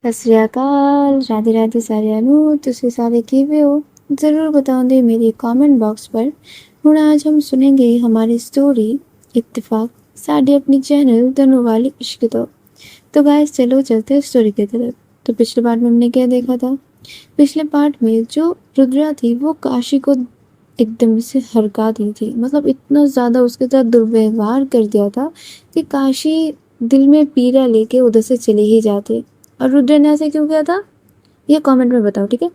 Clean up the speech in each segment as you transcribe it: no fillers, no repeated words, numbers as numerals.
ਸਤਿ ਸ੍ਰੀ ਅਕਾਲ, राधे राधे ਸਾਰਿਆਂ ਨੂੰ। ਤੁਸੀਂ ਸਾਰੇ ਕਿਵੇਂ हो? ज़रूर बताओगे मेरे कमेंट बॉक्स पर। ਹੁਣ आज हम सुनेंगे हमारी स्टोरी इत्तेफाक साढ़े अपनी चैनल तनु वाली इश्क तो गाइस चलो चलते हैं स्टोरी की तरफ। तो पिछले पार्ट में हमने क्या देखा था? पिछले पार्ट में जो रुद्रा थी वो काशी को एकदम से हरका दी थी। मतलब इतना ज़्यादा उसके साथ दुर्व्यवहार कर दिया था कि काशी दिल में पीड़ा लेके उधर से चले ही जाते। और रुद्र ने ऐसे क्यों किया था ये कमेंट में बताओ, ठीक है?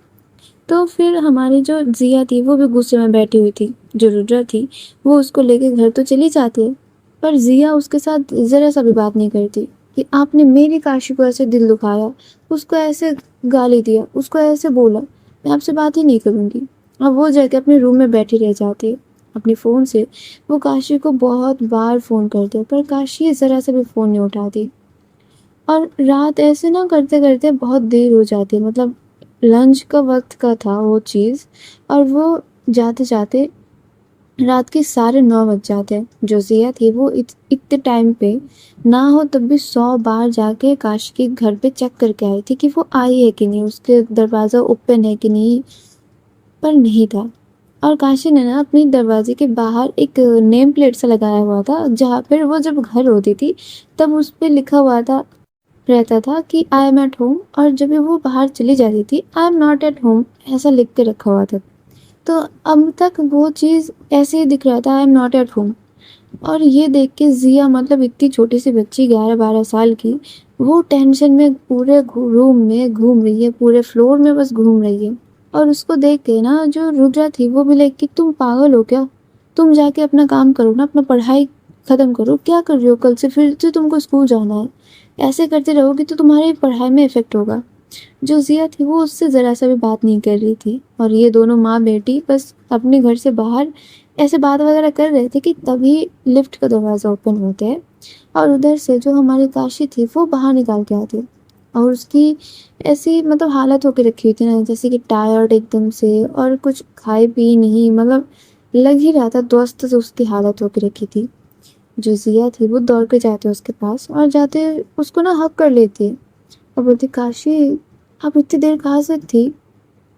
तो फिर हमारी जो जिया थी वो भी गुस्से में बैठी हुई थी। जो रुद्र थी वो उसको लेके घर तो चली जाती है, पर जिया उसके साथ ज़रा सा भी बात नहीं करती कि आपने मेरी काशी को ऐसे दिल दुखाया, उसको ऐसे गाली दिया, उसको ऐसे बोला, मैं आपसे बात ही नहीं करूँगी। और वो जाके अपने रूम में बैठी रह जाती है। अपने फ़ोन से वो काशी को बहुत बार फ़ोन करते पर काशी ज़रा सा भी फ़ोन नहीं उठाती। और रात ऐसे ना करते करते बहुत देर हो जाती है। मतलब लंच का वक्त का था वो चीज़, और वो जाते जाते रात के 9:30 बज जाते हैं। जो जिया थी वो इतने टाइम पे ना हो तब भी 100 बार जाके काशी के घर पे चेक करके आई थी कि वो आई है कि नहीं, उसके दरवाज़ा ओपन है कि नहीं, पर नहीं था। और काशी ने ना अपनी दरवाजे के बाहर एक नेम प्लेट सा लगाया हुआ था, जहाँ पर वो जब घर होती थी तब उस पर लिखा हुआ था रहता था कि आई एम एट होम, और जब भी वो बाहर चली जाती थी I am not at home ऐसा लिख के रखा हुआ था। तो अब तक वो चीज़ ऐसे ही दिख रहा था, I am not at home. और ये देख के जिया, मतलब इतनी छोटी सी बच्ची 11-12 साल की, वो टेंशन में पूरे रूम में घूम रही है, पूरे फ्लोर में बस घूम रही है। और उसको देख के ना जो रुद्रा थी वो भी लाइक कि तुम पागल हो क्या? तुम जाके अपना काम करो ना, अपना पढ़ाई ख़त्म करो। क्या कर रही हो? कल से फिर से तुमको स्कूल जाना है। ऐसे करते रहोगी तो तुम्हारी पढ़ाई में इफ़ेक्ट होगा। जो जिया थी वो उससे ज़रा सा भी बात नहीं कर रही थी। और ये दोनों माँ बेटी बस अपने घर से बाहर ऐसे बात वगैरह कर रहे थे कि तभी लिफ्ट का दरवाज़ा ओपन होता है, और उधर से जो हमारी काशी थी वो बाहर निकाल के आती है। और उसकी ऐसी मतलब हालत होके रखी हुई थी ना, जैसे कि टायर्ड एकदम से, और कुछ खाए पी नहीं, मतलब लग ही रहा था ध्वस्त से उसकी हालत होके रखी थी। जो जिया थी वो दौड़ के जाते उसके पास, और जाते उसको ना हक कर लेती और बोलती, काशी आप इतनी देर कहाँ से थी?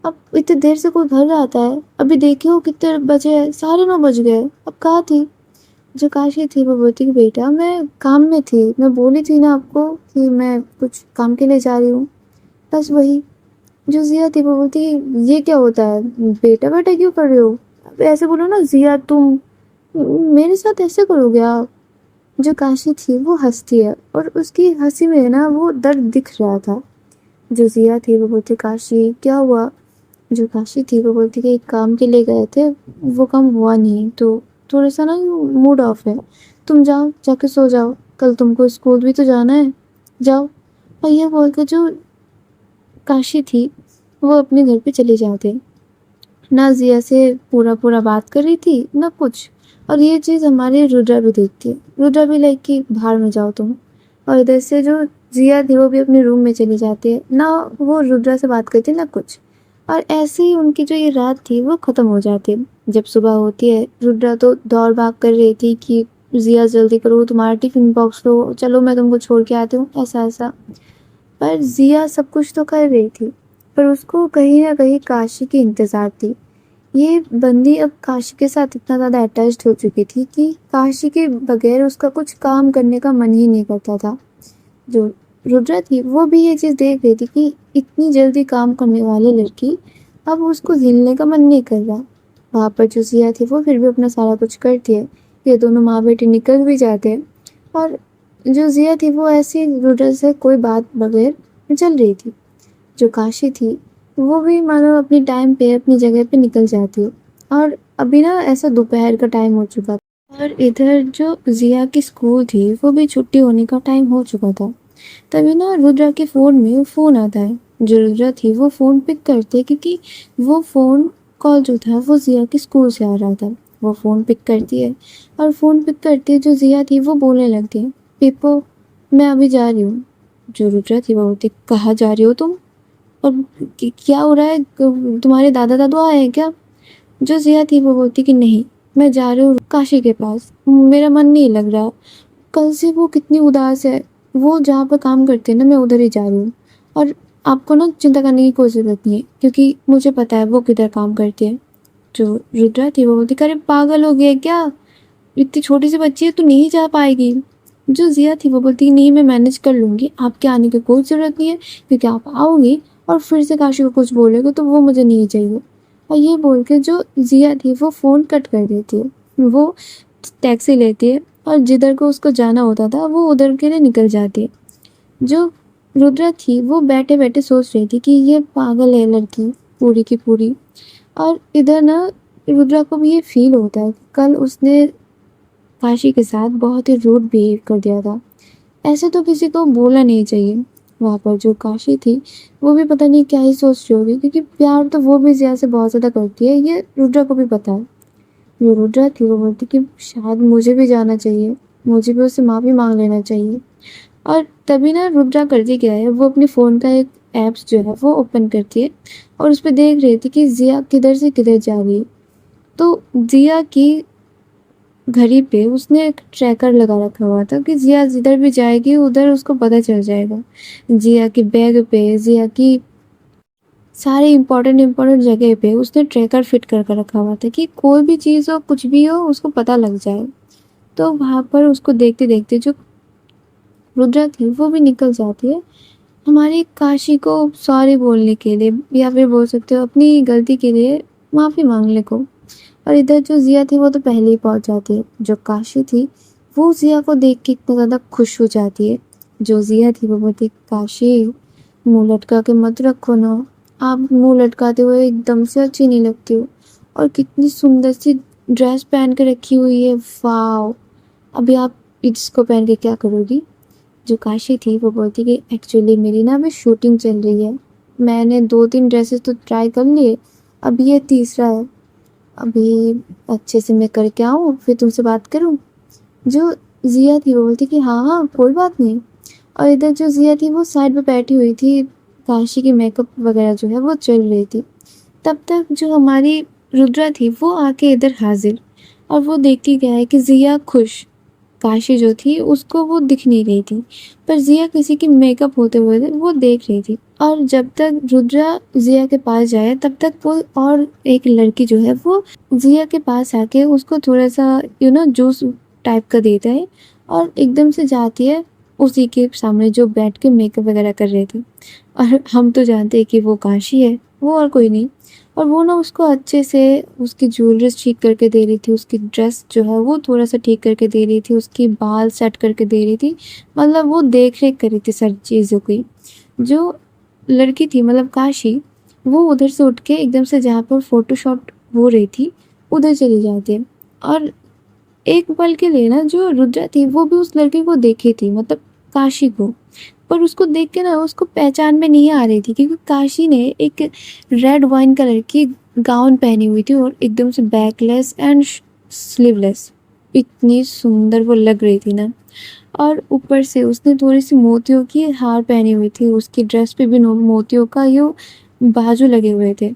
अब इतनी देर से कोई घर आता है? अभी देखे हो कितने बजे हैं? 9:30 बज गए, अब कहाँ थी? जो काशी थी वो बोलती कि बेटा मैं काम में थी, मैं बोली थी ना आपको कि मैं कुछ काम के लिए जा रही हूँ, बस वही। जो जिया थी वो बोलती, ये क्या होता है? बेटा बेटा क्यों कर रहे हो? अब ऐसे बोलो ना, जिया तुम मेरे साथ ऐसे करोगे आप? जो काशी थी वो हंसती है, और उसकी हंसी में ना वो दर्द दिख रहा था। जो जिया थी वो बोलती, काशी क्या हुआ? जो काशी थी वो बोलती कि एक काम के लिए गए थे, वो काम हुआ नहीं, तो थोड़ा सा ना मूड ऑफ है, तुम जाओ जाके सो जाओ, कल तुमको स्कूल भी तो जाना है, जाओ। और ये बोल के जो काशी थी वो अपने घर पे चली जाती। ना जिया से पूरा पूरा बात कर रही थी ना कुछ। और ये चीज़ हमारी रुद्रा भी देखती है। रुद्रा भी लाइक कि बाहर में जाओ तुम। और इधर से जो जिया थी वो भी अपने रूम में चली जाती है, ना वो रुद्रा से बात करती ना कुछ। और ऐसे ही उनकी जो ये रात थी वो ख़त्म हो जाती है। जब सुबह होती है रुद्रा तो दौड़ भाग कर रही थी कि जिया जल्दी करो, तुम्हारा टिफिन बॉक्स लो, चलो मैं तुमको छोड़ के आती हूँ, ऐसा ऐसा। पर जिया सब कुछ तो कर रही थी, पर उसको कहीं ना कहीं काशी की इंतज़ार थी। ये बंदी अब काशी के साथ इतना ज़्यादा अटैच्ड हो चुकी थी कि काशी के बगैर उसका कुछ काम करने का मन ही नहीं करता था। जो रुद्रा थी वो भी ये चीज़ देख रही थी कि इतनी जल्दी काम करने वाली लड़की अब उसको हिलने का मन नहीं कर रहा। वहाँ पर जो जिया थी वो फिर भी अपना सारा कुछ करती है। ये दोनों माँ बेटी निकल भी जाते हैं, और जो जिया थी वो ऐसी रुद्र से कोई बात बगैर चल रही थी। जो काशी थी वो भी मानो अपनी टाइम पे अपनी जगह पे निकल जाती है। और अभी ना ऐसा दोपहर का टाइम हो चुका था, और इधर जो जिया की स्कूल थी वो भी छुट्टी होने का टाइम हो चुका था। तभी ना रुद्रा के फ़ोन में फ़ोन आता है। जो रुद्रा थी वो फ़ोन पिक करते, क्योंकि वो फ़ोन कॉल जो था वो जिया के स्कूल से आ रहा था। वो फ़ोन पिक करती है, और फ़ोन पिक करती है जो जिया थी वो बोलने लगती है, पीपो मैं अभी जा रही हूँ। जो रुद्रा थी वो बोलती, कहाँ जा रही हो तुम? और क्या हो रहा है? तुम्हारे दादा दादू आए हैं क्या? जो जिया थी वो बोलती कि नहीं, मैं जा रही हूँ काशी के पास, मेरा मन नहीं लग रहा, कल से वो कितनी उदास है, वो जहाँ पर काम करते हैं ना मैं उधर ही जा रही हूँ। और आपको ना चिंता करने की कोई ज़रूरत नहीं है, क्योंकि मुझे पता है वो किधर काम करती है। जो रुद्रा थी वो बोलती, अरे पागल हो गया क्या? इतनी छोटी सी बच्ची है, तू नहीं जा पाएगी। जो ज़िया थी वो बोलती, नहीं मैं मैनेज कर लूँगी, आपके आने की कोई ज़रूरत नहीं है, क्योंकि आप आओगी और फिर से काशी को कुछ बोलोगे तो वो मुझे नहीं चाहिए। और ये बोल के जो ज़िया थी वो फ़ोन कट कर देती है। वो टैक्सी लेती है और जिधर को उसको जाना होता था वो उधर के लिए निकल जाती है। जो रुद्रा थी वो बैठे बैठे सोच रही थी कि ये पागल है लड़की पूरी की पूरी। और इधर ना रुद्रा को भी ये फील होता है, कल उसने काशी के साथ बहुत ही रूड बिहेव कर दिया था। ऐसे तो किसी को बोलना नहीं चाहिए। वहाँ पर जो काशी थी वो भी पता नहीं क्या ही सोच रही होगी, क्योंकि प्यार तो वो भी ज़िया से बहुत ज़्यादा करती है, ये रुद्रा को भी पता है। जो रुद्रा थी वो बोलती कि शायद मुझे भी जाना चाहिए, मुझे भी उससे माफ़ी मांग लेना चाहिए। और तभी ना रुद्रा करती क्या है, वो अपने फ़ोन का एक ऐप्स जो है वो ओपन करती है और उस पे देख रही थी कि ज़िया किधर से किधर जा रही है। तो ज़िया की घड़ी पे उसने एक ट्रैकर लगा रखा हुआ था कि ज़िया जिधर भी जाएगी उधर उसको पता चल जाएगा। ज़िया की बैग पे, ज़िया की सारे इम्पोर्टेंट जगह पे उसने ट्रैकर फिट कर कर रखा हुआ था कि कोई भी चीज़ हो, कुछ भी हो, उसको पता लग जाए। तो वहाँ पर उसको देखते-देखते जो रुद्रा थी वो भी निकल जाती है हमारी काशी को सॉरी बोलने के लिए, या फिर बोल सकते हो अपनी गलती के लिए माफ़ी मांगने को। और इधर जो ज़िया थी वो तो पहले ही पहुंच जाती है। जो काशी थी वो ज़िया को देख के इतना ज़्यादा खुश हो जाती है। जो ज़िया थी वो बोलती, काशी मुंह लटका के मत रखो ना, आप मुंह लटकाते हुए एकदम से अच्छी नहीं लगती हो, और कितनी सुंदर सी ड्रेस पहन के रखी हुई है, वाह! अभी आप इसको पहन के क्या करोगी? जो काशी थी वो बोलती कि एक्चुअली मेरी ना अभी शूटिंग चल रही है, मैंने 2-3 ड्रेसेस तो ट्राई कर लिए, अब ये तीसरा है, अभी अच्छे से मैं करके आऊँ फिर तुमसे बात करूँ। जो ज़िया थी वो बोलती कि हाँ हाँ कोई बात नहीं। और इधर जो ज़िया थी वो साइड पे बैठी हुई थी, काशी की मेकअप वगैरह जो है वो चल रही थी। तब तक जो हमारी रुद्रा थी वो आके इधर हाजिर, और वो देखती क्या है कि ज़िया खुश, काशी जो थी उसको वो दिख नहीं रही थी, पर ज़िया किसी की मेकअप होते हुए वो देख रही थी। और जब तक रुद्रा ज़िया के पास जाए तब तक वो और एक लड़की जो है वो ज़िया के पास आके उसको थोड़ा सा जूस टाइप का देता है, और एकदम से जाती है उसी के सामने जो बैठ के मेकअप वगैरह कर रहे थे। और हम तो जानते हैं कि वो काशी है, वो और कोई नहीं। और वो ना उसको अच्छे से उसकी ज्वेलरीज ठीक करके दे रही थी, उसकी ड्रेस जो है वो थोड़ा सा ठीक करके दे रही थी, उसकी बाल सेट करके दे रही थी, मतलब वो देख रेख कर रही थी सारी चीज़ों की। जो लड़की थी मतलब काशी, वो उधर से उठ के एकदम से जहाँ पर फोटोशॉट हो रही थी उधर चली जाती है। और एक पल के लिए ना जो रुद्रा थी वो भी उस लड़के को देखे थी, मतलब काशी को, पर उसको देख के ना उसको पहचान में नहीं आ रही थी, क्योंकि काशी ने एक रेड वाइन कलर की गाउन पहनी हुई थी और एकदम से बैकलेस एंड स्लीवलेस, इतनी सुंदर वो लग रही थी ना। और ऊपर से उसने थोड़ी सी मोतियों की हार पहनी हुई थी, उसकी ड्रेस पे भी मोतियों का यो बाजू लगे हुए थे।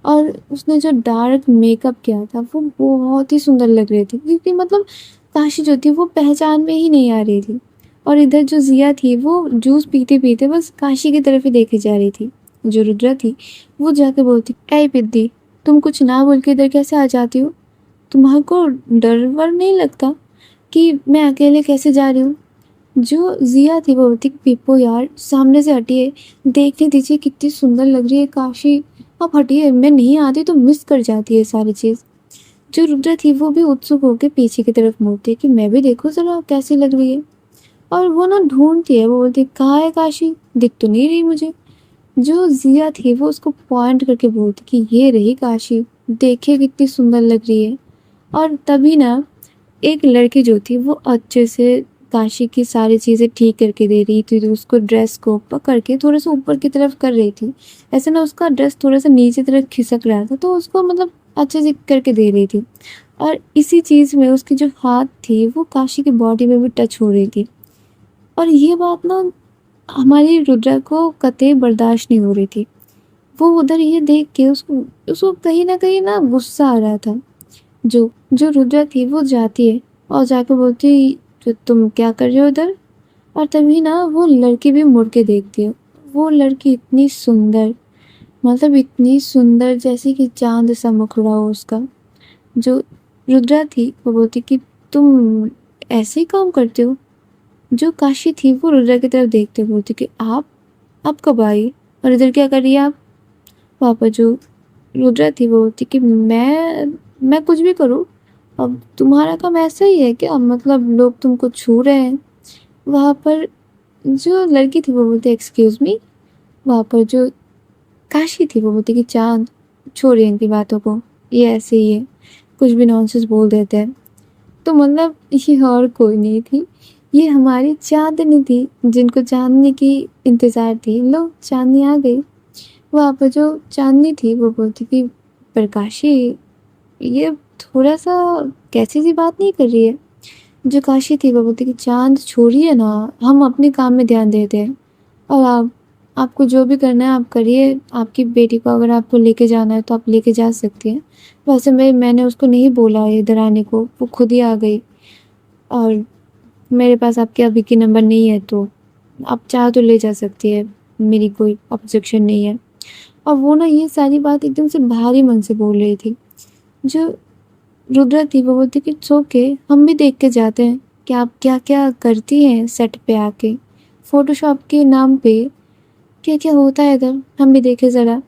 और उसने जो डार्क मेकअप किया था वो बहुत ही सुंदर लग रही थी, क्योंकि मतलब काशी जो थी वो पहचान में ही नहीं आ रही थी। और इधर जो ज़िया थी वो जूस पीते पीते बस काशी की तरफ ही देखी जा रही थी। जो रुद्रा थी वो जाके बोलती, ऐ पिद्दी, तुम कुछ ना बोल के इधर कैसे आ जाती हो? तुम्हारे डर वर नहीं लगता कि मैं अकेले कैसे जा रही हूँ? जो ज़िया थी वो बोलती, पीपो यार सामने से हटिए, देखने दीजिए कितनी सुंदर लग रही है काशी, आप हटिए, मैं नहीं आती तो मिस कर जाती है सारी चीज़। जो रुद्रा थी वो भी उत्सुक होकर पीछे की तरफ मुड़ती है कि मैं भी देखूँ ज़रा कैसी लग रही है। और वो ना ढूंढती है, वो बोलती, कहाँ है काशी, दिख तो नहीं रही मुझे। जो ज़िया थी वो उसको पॉइंट करके बोलती कि ये रही काशी, देखिए कितनी सुंदर लग रही है। और तभी ना एक लड़की जो थी वो अच्छे से काशी की सारी चीज़ें ठीक करके दे रही थी, तो उसको ड्रेस को पकड़ के थोड़ा सा ऊपर की तरफ कर रही थी। ऐसे ना उसका ड्रेस थोड़ा सा नीचे तरफ खिसक रहा था, तो उसको मतलब अच्छे से करके दे रही थी। और इसी चीज़ में उसकी जो हाथ थी वो काशी की बॉडी में भी टच हो रही थी। और ये बात ना हमारी रुद्रा को कतई बर्दाश्त नहीं हो रही थी। वो उधर ये देख के उसको उसको कहीं ना गुस्सा आ रहा था। जो जो रुद्रा थी वो जाती है और जाकर बोलती, तो तुम क्या कर रहे हो उधर? और तभी ना वो लड़की भी मुड़ के देखती है, वो लड़की इतनी सुंदर, मतलब इतनी सुंदर जैसे कि चाँद सा मुखड़ा हो उसका। जो रुद्रा थी वो बोलती कि तुम ऐसे ही काम करते हो? जो काशी थी वो रुद्रा की तरफ देखते हुए बोलती कि आप कब आई? और इधर क्या कर रही है आप? वहाँ पर जो रुद्रा थी वो बोलती कि मैं कुछ भी करूँ? अब तुम्हारा काम ऐसा ही है क्या? मतलब लोग तुमको छू रहे हैं। वहाँ पर जो लड़की थी वो बोलती एक्सक्यूज़ मी। वहाँ पर जो काशी थी वो बोलती कि चाँद, छोड़िए इनकी बातों को, ये ऐसे ही है, कुछ भी नॉनसेंस बोल देते हैं। तो मतलब ये और कोई नहीं थी, ये हमारी चाँदनी थी, जिनको चाँदनी की इंतज़ार थी। लो चाँदनी आ गई। वहाँ पर जो चाँदनी थी वो बोलती कि प्रकाशी, ये थोड़ा-सा कैसी-सी बात नहीं कर रही है? जो काशी थी वो बोलती कि चाँद छोड़िए ना, हम अपने काम में ध्यान देते हैं और आपको जो भी करना है आप करिए। आपकी बेटी को अगर आपको लेके जाना है तो आप लेके जा सकती हैं। वैसे मैंने उसको नहीं बोला इधर आने को, वो खुद ही आ गई और मेरे पास आपके अभी की नंबर नहीं है, तो आप चाहो तो ले जा सकती है, मेरी कोई ऑब्जेक्शन नहीं है। और वो ना ये सारी बात एकदम से भारी मन से बोल रही थी। जो रुद्रा थी वो बोलती कि इट्स ओके, हम भी देख के जाते हैं कि आप क्या-क्या करती हैं सेट पे आके। फ़ोटोशॉप के नाम पे क्या-क्या होता है इधर, हम भी देखें ज़रा।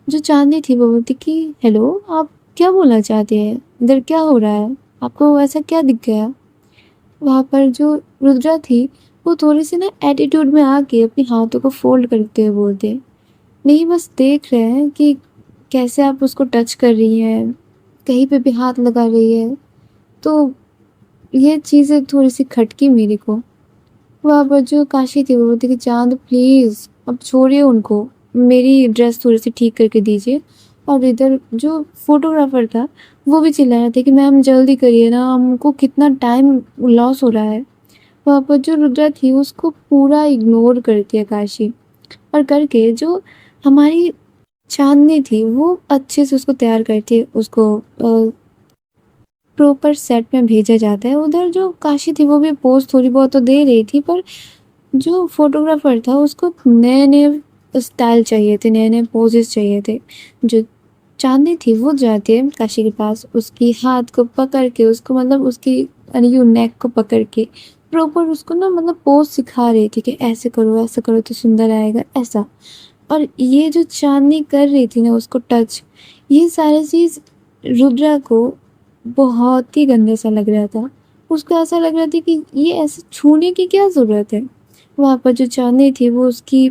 जो चाँदनी थी वो बोलती कि हेलो, आप क्या बोलना चाहती हैं? इधर क्या हो रहा है? आपको ऐसा क्या दिख गया? वहाँ पर जो रुद्रा थी वो थोड़ी-सी ना एटीट्यूड में आके अपने हाथों को फ़ोल्ड करते हुए बोलते, नहीं बस देख रहे हैं कि कैसे आप उसको टच कर रही हैं, कहीं पे भी हाथ लगा रही है। तो ये चीज़ें थोड़ी-सी खटकी मेरे को। वहाँ पर जो काशी थी वो बोलती कि चाँद प्लीज़ अब छोड़िए उनको, मेरी ड्रेस थोड़ी-सी ठीक करके दीजिए। और इधर जो फ़ोटोग्राफ़र था वो भी चिल्ला रहा था कि मैम जल्दी करिए ना, हमको कितना टाइम लॉस हो रहा है। वहाँ पर जो रुद्रा थी उसको पूरा इग्नोर करती है काशी, और करके जो हमारी चाँदनी थी वो अच्छे से उसको तैयार करती है, उसको प्रॉपर सेट में भेजा जाता है। उधर जो काशी थी वो भी पोज़ थोड़ी बहुत तो दे रही थी, पर जो फ़ोटोग्राफ़र था उसको नए-नए स्टाइल चाहिए थे, नए-नए पोजेज़ चाहिए थे। जो चाँदनी थी वो जाती है काशी के पास, उसकी हाथ को पकड़ के उसको मतलब उसकी यूँ नेक को पकड़ के प्रॉपर उसको ना मतलब पोज़ सिखा रही थी कि ऐसे करो तो सुंदर आएगा, ऐसा। और ये जो चाँदनी कर रही थी ना उसको टच, ये सारी चीज़ रुद्रा को बहुत ही गंदा सा लग रहा था। उसको ऐसा लग रहा था कि ये ऐसे छूने की क्या ज़रूरत है? वहाँ पर जो चाँदनी थी वो उसकी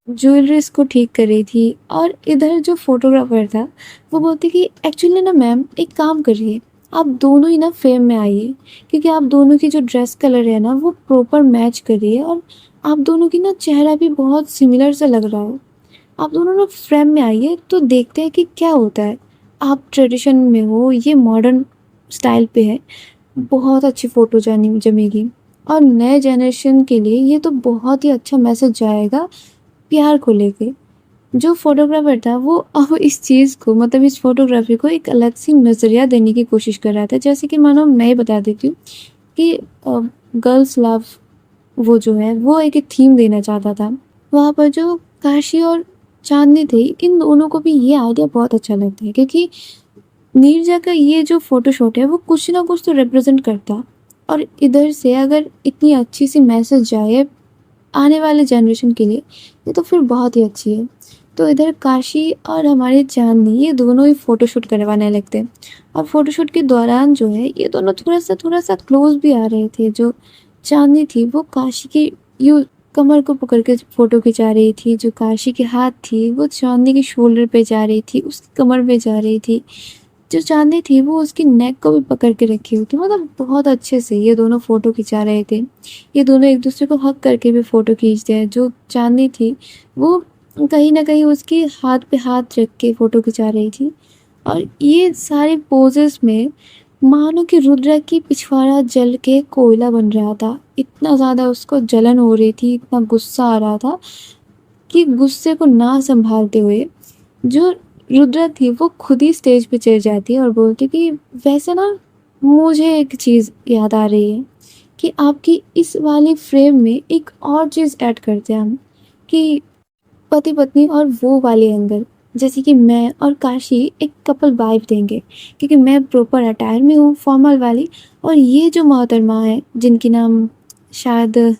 ज्वेलरीज़ को ठीक कर रही थी, और इधर जो फ़ोटोग्राफ़र था वो बोलती कि एक्चुअली ना मैम एक काम करिए, आप दोनों ही ना फ्रेम में आइए, क्योंकि आप दोनों की जो ड्रेस कलर है ना वो प्रॉपर मैच कर रही है और आप दोनों की ना चेहरा भी बहुत सिमिलर सा लग रहा है। आप दोनों ना फ्रेम में आइए तो देखते हैं कि क्या होता है। आप ट्रेडिशन में हो, ये मॉडर्न स्टाइल पे है, बहुत अच्छी फ़ोटो जानी जमेगी और नए जनरेशन के लिए ये तो बहुत ही अच्छा मैसेज जाएगा प्यार को लेके। जो फ़ोटोग्राफ़र था वो अब इस चीज़ को मतलब इस फ़ोटोग्राफ़ी को एक अलग सी नज़रिया देने की कोशिश कर रहा था। जैसे कि मानो मैं ही बता देती हूँ कि गर्ल्स लव वो जो है वो एक थीम देना चाहता था। वहाँ पर जो काशी और चाँदनी थी, इन दोनों को भी ये आइडिया बहुत अच्छा लगता है, क्योंकि नीरजा का ये जो फ़ोटोशूट है वो कुछ ना कुछ तो रिप्रेज़ेंट करता, और इधर से अगर इतनी अच्छी सी मैसेज जाए आने वाले जनरेशन के लिए, ये तो फिर बहुत ही अच्छी है। तो इधर काशी और हमारी चाँदनी ये दोनों ही फ़ोटोशूट करवाने लगते हैं, और फ़ोटोशूट के दौरान जो है ये दोनों थोड़ा-सा क्लोज़ भी आ रहे थे। जो चाँदनी थी वो काशी की यूँ कमर को पकड़ के फ़ोटो खिंचा रही थी, जो काशी के हाथ थी वो चाँदनी के शोल्डर पे जा रही थी, उसकी कमर पे जा रही थी। जो चाँदनी थी वो उसकी नेक को भी पकड़ के रखी हुई थी, मतलब बहुत अच्छे से ये दोनों फ़ोटो खिंचा रहे थे। ये दोनों एक दूसरे को हग करके भी फ़ोटो खींचते हैं। जो चाँदनी थी वो कहीं न कहीं उसके हाथ पे हाथ रख के फ़ोटो खिंचा रही थी, और ये सारे पोज़ेज़ में मानो कि रुद्रा की पिछवाड़ा जल के कोयला बन रहा था। इतना ज़्यादा उसको जलन हो रही थी, इतना गुस्सा आ रहा था कि गुस्से को ना सँभालते हुए जो रुद्रा थी वो खुद ही स्टेज पे चढ़ जाती है और बोलती कि वैसे ना मुझे एक चीज़ याद आ रही है कि आपकी इस वाली फ्रेम में एक और चीज़ ऐड करते हैं हम, कि पति पत्नी और वो वाले एंगल, जैसे कि मैं और काशी एक कपल वाइब देंगे, क्योंकि मैं प्रॉपर अटायर में हूँ फॉर्मल वाली, और ये जो मोहतरमा है जिनकी नाम शायद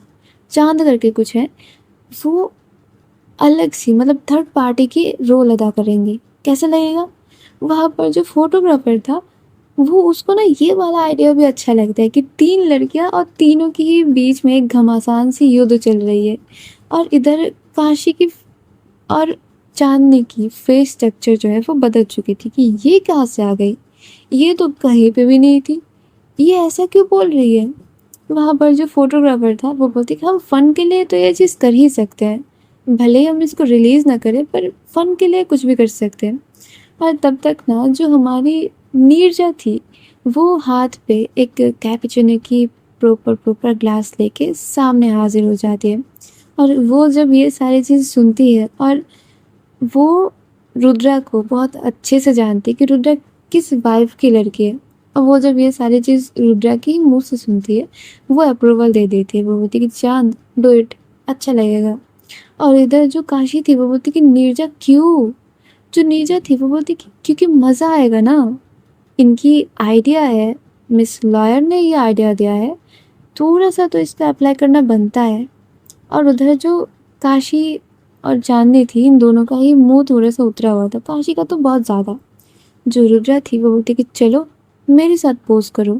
चांद करके कुछ है, वो अलग सी मतलब थर्ड पार्टी की रोल अदा करेंगी। कैसा लगेगा? वहाँ पर जो फोटोग्राफर था वो उसको ना ये वाला आइडिया भी अच्छा लगता है कि 3 लड़कियाँ और तीनों के ही बीच में एक घमासान सी युद्ध चल रही है, और इधर काशी की और चांदनी की फेस स्ट्रक्चर जो है वो बदल चुकी थी कि ये कहाँ से आ गई, ये तो कहीं पे भी नहीं थी, ये ऐसा क्यों बोल रही है। वहाँ पर जो फोटोग्राफर था वो बोलते कि हम फ़न के लिए तो ये चीज़ कर ही सकते हैं, भले ही हम इसको रिलीज़ ना करें पर फ़न के लिए कुछ भी कर सकते हैं। और तब तक ना जो हमारी नीरजा थी वो हाथ पे एक कैपुचिनो की प्रॉपर ग्लास लेके सामने हाजिर हो जाती है, और वो जब ये सारी चीज़ सुनती है और वो रुद्रा को बहुत अच्छे से जानती है कि रुद्रा किस वाइफ की लड़की है, और वो जब ये सारी चीज़ रुद्रा की मुंह से सुनती है वो अप्रूवल दे देती है। वो बोलती है कि चांद डू इट, अच्छा लगेगा। और इधर जो काशी थी वो बोलती कि नीरजा क्यों, जो नीरजा थी वो बोलती कि क्योंकि मज़ा आएगा ना, इनकी आइडिया है, मिस लॉयर ने ये आइडिया दिया है, थोड़ा सा तो इसका अप्लाई करना बनता है। और उधर जो काशी और चांदनी थी इन दोनों का ही मुंह थोड़ा सा उतरा हुआ था, काशी का तो बहुत ज़्यादा। जो रुद्रा थी वो बोलती कि चलो मेरे साथ पोज करो,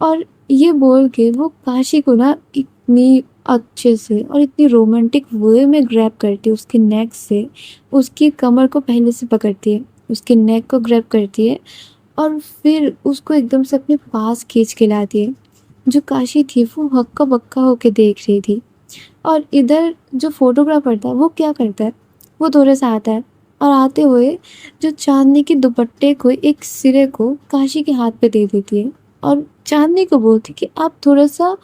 और ये बोल के वो काशी को ना इतनी अच्छे से और इतनी रोमांटिक वे में ग्रैब करती है उसके नेक से, उसकी कमर को पहले से पकड़ती है, उसके नेक को ग्रैब करती है, और फिर उसको एकदम से अपने पास खींच के लाती है। जो काशी थी वो हक्का बक्का होके देख रही थी, और इधर जो फोटोग्राफर था वो क्या करता है, वो थोड़ा सा आता है, और आते हुए जो चांदनी के दुपट्टे को एक सिरे को काशी के हाथ पे दे देती है, और चांदनी को बोलती कि आप थोड़ा सा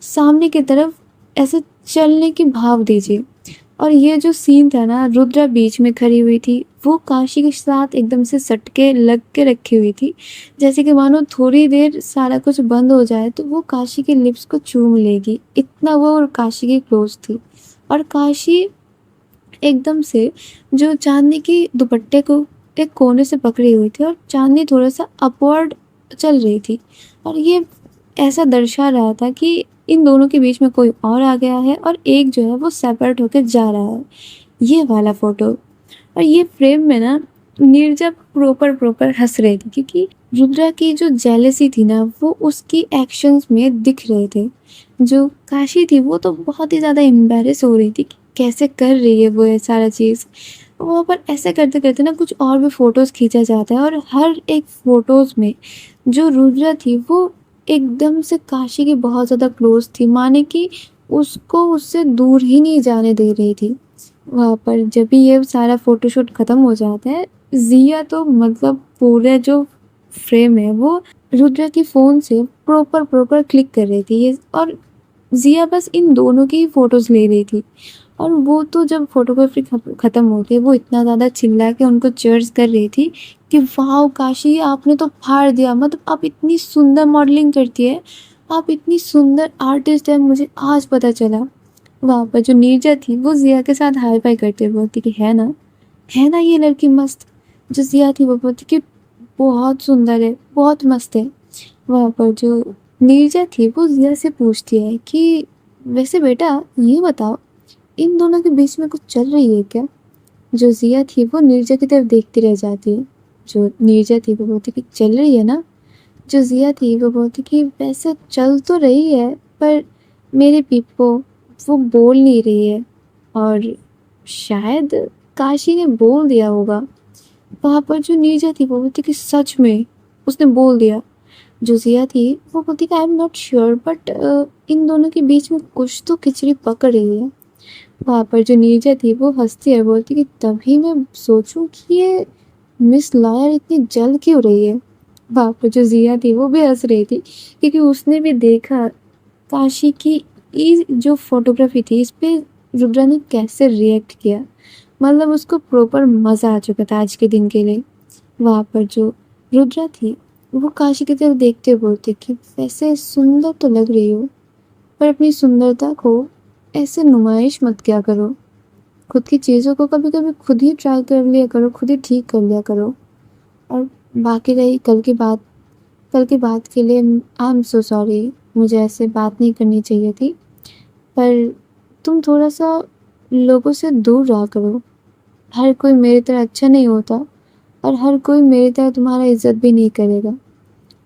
सामने की तरफ ऐसे चलने की भाव दीजिए। और ये जो सीन था ना, रुद्रा बीच में खड़ी हुई थी, वो काशी के साथ एकदम से सटके लग के रखी हुई थी, जैसे कि मानो थोड़ी देर सारा कुछ बंद हो जाए तो वो काशी के लिप्स को चूम लेगी, इतना वो और काशी की क्लोज थी। और काशी एकदम से जो चांदनी की दुपट्टे को एक कोने से पकड़ी हुई थी, और चांदनी थोड़ा सा अपवर्ड चल रही थी, और ये ऐसा दर्शा रहा था कि इन दोनों के बीच में कोई और आ गया है और एक जो है वो सेपरेट होकर जा रहा है। ये वाला फोटो, और ये फ्रेम में ना नीरजा प्रॉपर हंस रही थी, क्योंकि रुद्रा की जो जेलसी थी ना वो उसकी एक्शंस में दिख रहे थे। जो काशी थी वो तो बहुत ही ज़्यादा एम्बेरस हो रही थी कि कैसे कर रही है वो ये सारा चीज़। वहाँ पर ऐसे करते करते ना कुछ और भी फ़ोटोज़ खींचा जाता है, और हर एक फ़ोटोज़ में जो रुद्रा थी वो एकदम से काशी की बहुत ज़्यादा क्लोज थी, माने कि उसको उससे दूर ही नहीं जाने दे रही थी। वहाँ पर जब भी ये सारा फ़ोटोशूट ख़त्म हो जाता है, ज़िया तो मतलब पूरे जो फ्रेम है वो रुद्रा की फ़ोन से प्रॉपर क्लिक कर रही थी ये, और ज़िया बस इन दोनों की ही फ़ोटोज़ ले रही थी। और वो तो जब फोटोग्राफी ख़त्म हो गई वो इतना ज़्यादा चिल्ला के उनको चीयर्स कर रही थी कि वाह काशी आपने तो फाड़ दिया, मतलब आप इतनी सुंदर मॉडलिंग करती है, आप इतनी सुंदर आर्टिस्ट है, मुझे आज पता चला। वहाँ पर जो नीरजा थी वो ज़िया के साथ हाई फाई करते हुए बोलती कि है ना ये लड़की मस्त। जो ज़िया थी वो बोलती कि बहुत सुंदर है, बहुत मस्त है। वहाँ पर जो नीरजा थी वो ज़िया से पूछती है कि वैसे बेटा ये बताओ इन दोनों के बीच में कुछ चल रही है क्या। जो ज़िया थी वो नीरजा की तरफ देखती रह जाती है। जो नीरजा थी वो बोलती कि चल रही है ना। जो ज़िया थी वो बोलती कि वैसे चल तो रही है पर मेरे पीपो वो बोल नहीं रही है, और शायद काशी ने बोल दिया होगा। वहाँ पर जो नीरजा थी वो बोलती कि सच में उसने बोल दिया। जो ज़िया थी वो बोलती कि I am not sure but in दोनों के बीच में कुछ तो खिचड़ी पक रही है। वहाँ पर जो नीरजा थी वो हंसती है, बोलती कि तभी मैं सोचूं कि ये मिस लॉयर इतनी जल क्यों रही है। वहाँ पर जो ज़िया थी वो भी हंस रही थी, क्योंकि उसने भी देखा काशी की ये जो फोटोग्राफी थी इस पे रुद्रा ने कैसे रिएक्ट किया, मतलब उसको प्रॉपर मज़ा आ चुका था आज के दिन के लिए। वहाँ पर जो रुद्रा थी वो काशी की तरफ देखते हुए बोलती कि वैसे सुंदर तो लग रही हो, पर अपनी सुंदरता को ऐसे नुमाइश मत किया करो। खुद की चीज़ों को कभी-कभी खुद ही ट्राई कर लिया करो, खुद ही ठीक कर लिया करो। और बाकी रही कल की बात के लिए आई एम सो सॉरी, मुझे ऐसे बात नहीं करनी चाहिए थी। पर तुम थोड़ा-सा लोगों से दूर रहा करो। हर कोई मेरी तरह अच्छा नहीं होता और हर कोई मेरी तरह तुम्हारा इज़्ज़त भी नहीं करेगा।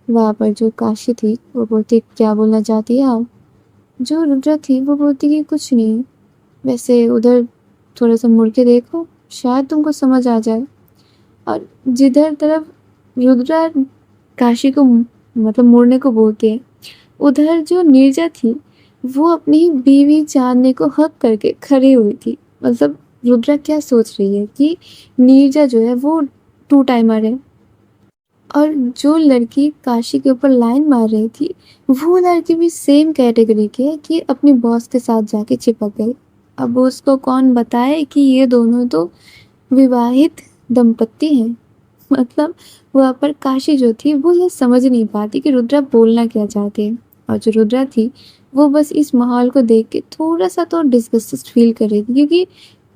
वहाँ पर जो काशी थी वो बोलती, क्या बोलना चाहती है आप? जो रुद्रा थी वो बोलती कि कुछ नहीं, वैसे उधर थोड़ा-सा मुड़ के देखो, शायद तुमको समझ आ जाए। और जिधर तरफ रुद्रा काशी को मतलब मुड़ने को बोलती है, उधर जो नीरजा थी वो अपनी बीवी जानने को हक करके खड़ी हुई थी। मतलब रुद्रा क्या सोच रही है कि नीरजा जो है वो टू टाइमर है, और जो लड़की काशी के ऊपर लाइन मार रही थी वो लड़की भी सेम कैटेगरी की है कि अपनी बॉस के साथ जाके चिपक गई। अब उसको कौन बताए कि ये दोनों तो विवाहित दंपत्ति हैं। मतलब वहाँ पर काशी जो थी वो ये समझ नहीं पाती कि रुद्रा बोलना क्या चाहती है, और जो रुद्रा थी वो बस इस माहौल को देख के थोड़ा सा तो डिस्गस्टेड फील कर रही थी, क्योंकि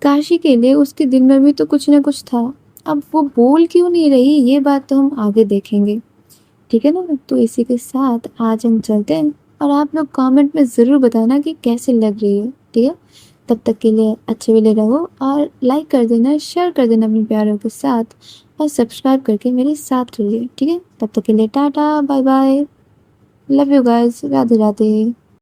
काशी के लिए उसके दिन में भी तो कुछ ना कुछ था। अब वो बोल क्यों नहीं रही ये बात तो हम आगे देखेंगे, ठीक है ना? तो इसी के साथ आज हम चलते हैं, और आप लोग कमेंट में ज़रूर बताना कि कैसी लग रही है, ठीक है? तब तक के लिए अच्छे वाले रहो, और लाइक कर देना, शेयर कर देना अपने प्यारों के साथ, और सब्सक्राइब करके मेरे साथ रहिए, ठीक है? तब तक के लिए tata bye bye, love you guys, Radhe Radhe.